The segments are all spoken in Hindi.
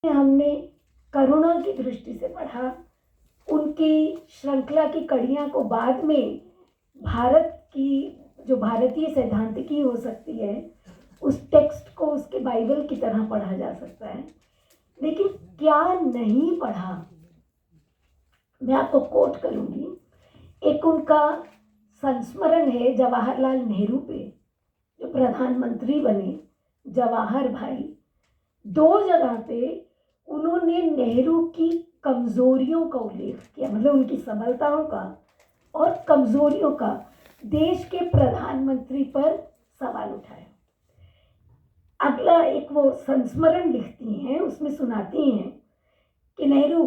हमने करुणा की दृष्टि से पढ़ा, उनकी श्रृंखला की कड़ियाँ को बाद में भारत की जो भारतीय सैद्धांतिकी हो सकती है, उस टेक्स्ट को उसके बाइबल की तरह पढ़ा जा सकता है। लेकिन क्या नहीं पढ़ा, मैं आपको कोट करूंगी। एक उनका संस्मरण है जवाहरलाल नेहरू पे, जो प्रधानमंत्री बने, जवाहर भाई। 2 जगह पे उन्होंने नेहरू की कमजोरियों का उल्लेख किया, मतलब उनकी सबलताओं का और कमजोरियों का, देश के प्रधानमंत्री पर सवाल उठाया। अगला एक वो संस्मरण लिखती हैं, उसमें सुनाती हैं कि नेहरू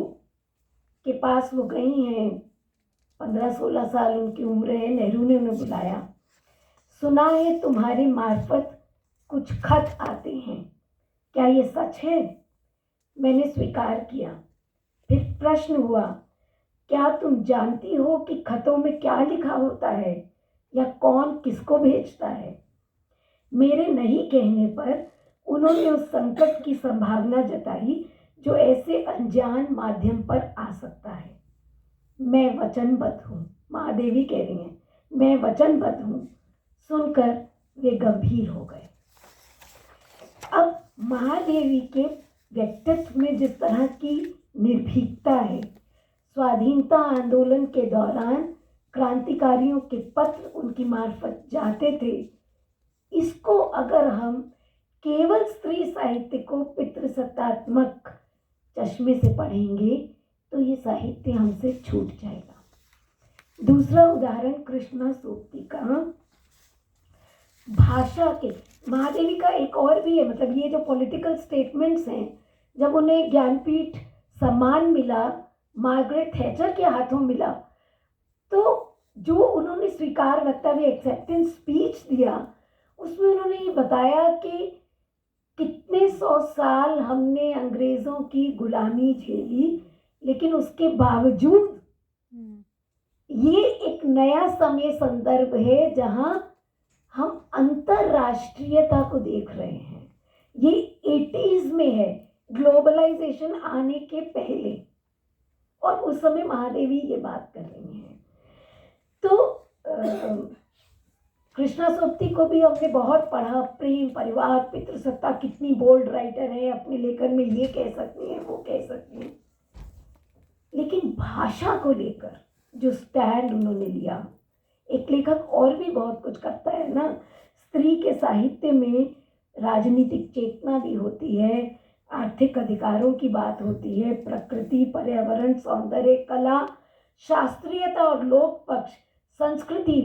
के पास वो गई हैं, 15-16 साल उनकी उम्र है। नेहरू ने उन्हें बुलाया, सुना है तुम्हारी मार्फत कुछ खत आते हैं, क्या ये सच है? मैंने स्वीकार किया। फिर प्रश्न हुआ, क्या तुम जानती हो कि खतों में क्या लिखा होता है या कौन किसको भेजता है? मेरे नहीं कहने पर उन्होंने उस संकट की संभावना जताई जो ऐसे अनजान माध्यम पर आ सकता है। मैं वचनबद्ध हूँ, महादेवी कह रही हैं, मैं वचनबद्ध हूँ। सुनकर वे गंभीर हो गए। अब महादेवी के व्यक्तित्व में जिस तरह की निर्भीकता है, स्वाधीनता आंदोलन के दौरान क्रांतिकारियों के पत्र उनकी मार्फत जाते थे, इसको अगर हम केवल स्त्री साहित्य को पितृसत्तात्मक चश्मे से पढ़ेंगे तो ये साहित्य हमसे छूट जाएगा। दूसरा उदाहरण कृष्णा सूक्ति का, भाषा के। महादेवी का एक और भी है, मतलब ये जो पॉलिटिकल स्टेटमेंट्स हैं, जब उन्हें ज्ञानपीठ सम्मान मिला, मार्गरेट थैचर के हाथों मिला, तो जो उन्होंने स्वीकार वक्तव्य एक्सेप्टेंस स्पीच दिया, उसमें उन्होंने ये बताया कि कितने 100 साल हमने अंग्रेज़ों की गुलामी झेली, लेकिन उसके बावजूद ये एक नया समय संदर्भ है जहां हम अंतरराष्ट्रीयता को देख रहे हैं। ये 80s में है, ग्लोबलाइजेशन आने के पहले, और उस समय महादेवी ये बात कर रही हैं। तो कृष्णा सूक्ति को भी हमने बहुत पढ़ा, प्रेम, परिवार, पितृसत्ता, कितनी बोल्ड राइटर है, अपने लेखन में ये कह सकती हैं, वो कह सकती हैं। लेकिन भाषा को लेकर जो स्टैंड उन्होंने लिया, एक लेखक और भी बहुत कुछ करता है ना, स्त्री के साहित्य में राजनीतिक चेतना भी होती है, आर्थिक अधिकारों की बात होती है, प्रकृति, पर्यावरण, सौंदर्य, कला, शास्त्रीयता और लोक पक्ष, संस्कृति,